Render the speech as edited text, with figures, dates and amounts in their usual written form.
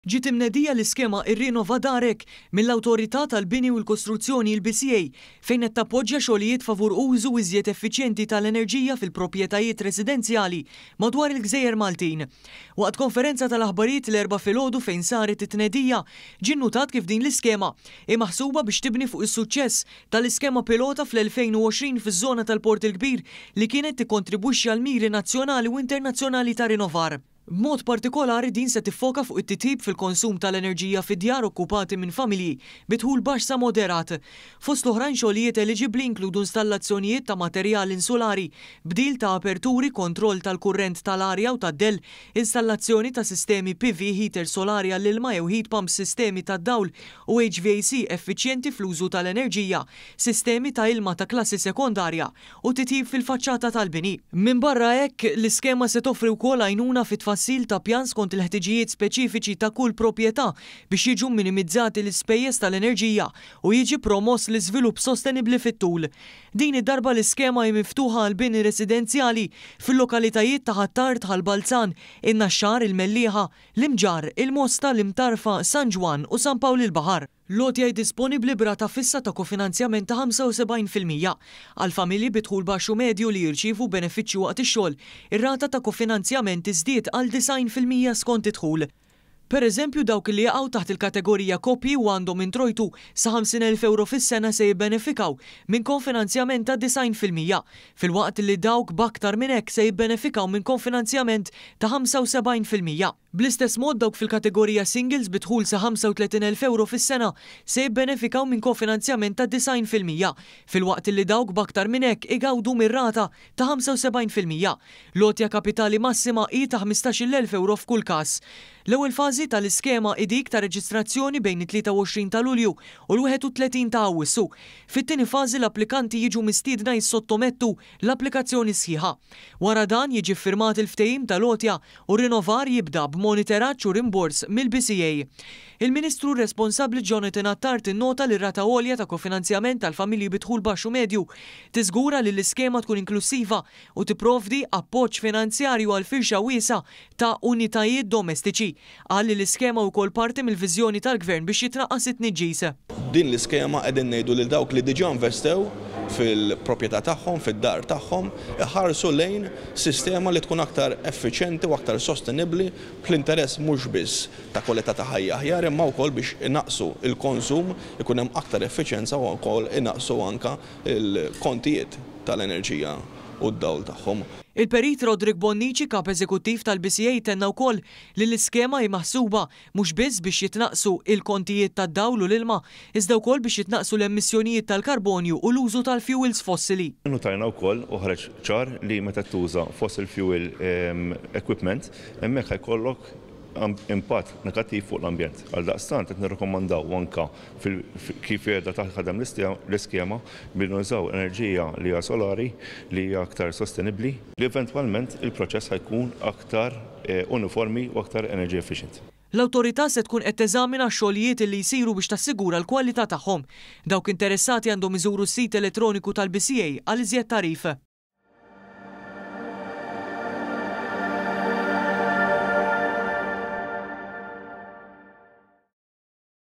Ġiet imnedija l-iskema Irrinova Darek mill-Awtorità tal-Bini u l-Kostruzzjoni l-BCA fejn qed tappoġġja xogħlijiet favur użu iżjed effiċjenti tal-enerġija fil-proprjetajiet residenzjali madwar il-Gżejjer Maltin. Waqt konferenza tal-aħbarijiet l-erba' filgħodu fejn saret it-tnedija ġie nnutat kif din l-iskema hi maħsuba biex tibni fuq is-suċċess tal-iskema pilota fl-2020 fiż-żona tal-Port il-Kbir li kienet tikkontribwixxi għal miri nazzjonali u internazzjonali ta' Rinnovar. B'mod partikolari din se tiffoka fuq it-titjib fil-konsum tal-enerġija fid-djar okkupati minn familji bidħul baxx sa moderat. Fost l-oħrajn xogħlijiet eliġibbli inkludu installazzjonijiet ta' materjal insulari, bdil ta' aperturi, kontroll tal-kurrent tal-arja u tad-del, installazzjoni ta' sistemi PV heater solari għall-ilma jew heat pump sistemi tad-dawl u HVAC effiċjenti fl-użu tal-enerġija, sistemi ta' ilma ta' klassi sekondarja u titjib fil-faċċata tal-bini. Minn barra hekk l-iskema se toffri wkoll għajnuna fit-tfassil ta' pjan skont il-ħtiġijiet speċifiċi ta' kull proprjetà biex jiġu minimizzati l-ispejjeż tal-enerġija u jiġi promoss l-iżvilupp sostenibbli fit-tul. Din id-darba l-iskema hi miftuħa għal bini residenzjali fil-lokalitajiet ta' Ħattart, Ħalbalzan, in-Naxxar, il-Mellieħa, l-Imġar, il-Mosta, l-Imtarfa, San Ġwan u San Pawl il-Baħar. Lotja disponibbli b'rata fissa ta' kofinanzjament ta' 75% għal familji bidħul baxxu medju li jirċievu benefiċċju waqt ix-xogħol. Ir-rata ta' kofinanzjament iżdied għal 90% skont idħul. Per eżempju, dawk li jaqgħu taħt il-kategorija koppji u għandhom introjtu sa 50,000 euro fis-sena se jibbenefikaw minn konfinanzjament ta' 90%, filwaqt li dawk b'aktar minn hekk se jibbenefikaw minn konfinanzjament ta' 75%. Bl-istess mod dawk fil-kategorija singles bidħul sa 35,000 euro fis-sena se jibbenefikaw minn konfinanzjament ta' 90%, filwaqt li dawk b'aktar minn hekk igawdu mir-rata ta' 75%. Lotja kapitali massima hi ta' 15,000 euro f'kull każ. L-ewwel fażi tal-iskema dik ta' reġistrazzjoni bejn it-23 ta' Lulju u l-31 ta' Awwissu. Fit-tieni fażi l-applikanti jiġu mistiedna jissottomettu l-applikazzjoni sħiħa. Wara dan jiġi ffirmat il-ftehim tal-lotja u Rinnovar jibda b'monitoraġġ u rimbors mill-BCA. Il-Ministru responsabbli Jonathan Attard innota li r-rata għolja ta' kofinanzjament tal-familji bidħul baxxu medju tiżgura li l-iskema tkun inklusiva u tipprovdi appoġġ finanzjarju għal firxa wiesa ta' unitajiet domestiċi. Għalli l-iskema wkoll parti mill-viżjoni tal-Gvern biex jitnaqqas it-tniġġis. Din l-iskema qegħdin ngħidu lil dawk li diġà investew fil-proprjetà tagħhom, fid-dar tagħhom, iħarsu lejn sistema li tkun aktar effiċjenti u aktar sostenibbli fl-interess mhux biss ta' kwalità ta' ħajja aħjar imma wkoll biex inaqsu il-konsum ikun hemm aktar effiċjenza u wkoll inaqsu anke il-kontijiet tal-enerġija u d-dawl tagħhom. Il-Perit Rodrik Bonnici, kap eżekuttiv tal-BCA, tenna wkoll li l-iskema hi maħsuba mhux biss biex jitnaqsu il-kontijiet tad-dawl u l-ilma, iżda wkoll biex jitnaqsu l-emissjonijiet tal-karbonju u l-użu tal-fuels fossili. Notajna wkoll uħreġ ċar li meta tuża fossil fuel equipment hemmhekk ħajkollok impatt negattiv fuq l-ambjent. Għaldaqstant qed nirrakkomandaw anke kif qiegħda taħdem l-iskema billi nużaw enerġija li hija solari li hija aktar sostenibbli li eventwalment il-proċess ħajkun aktar uniformi u aktar enerġija effiċjenti. L-awtorità se tkun qed teżamina x-xogħlijiet li jsiru biex tassigura l-kwalità tagħhom. Dawk interessati għandhom iżuru s-sit elettroniku tal-BCA għal iżjed tarif.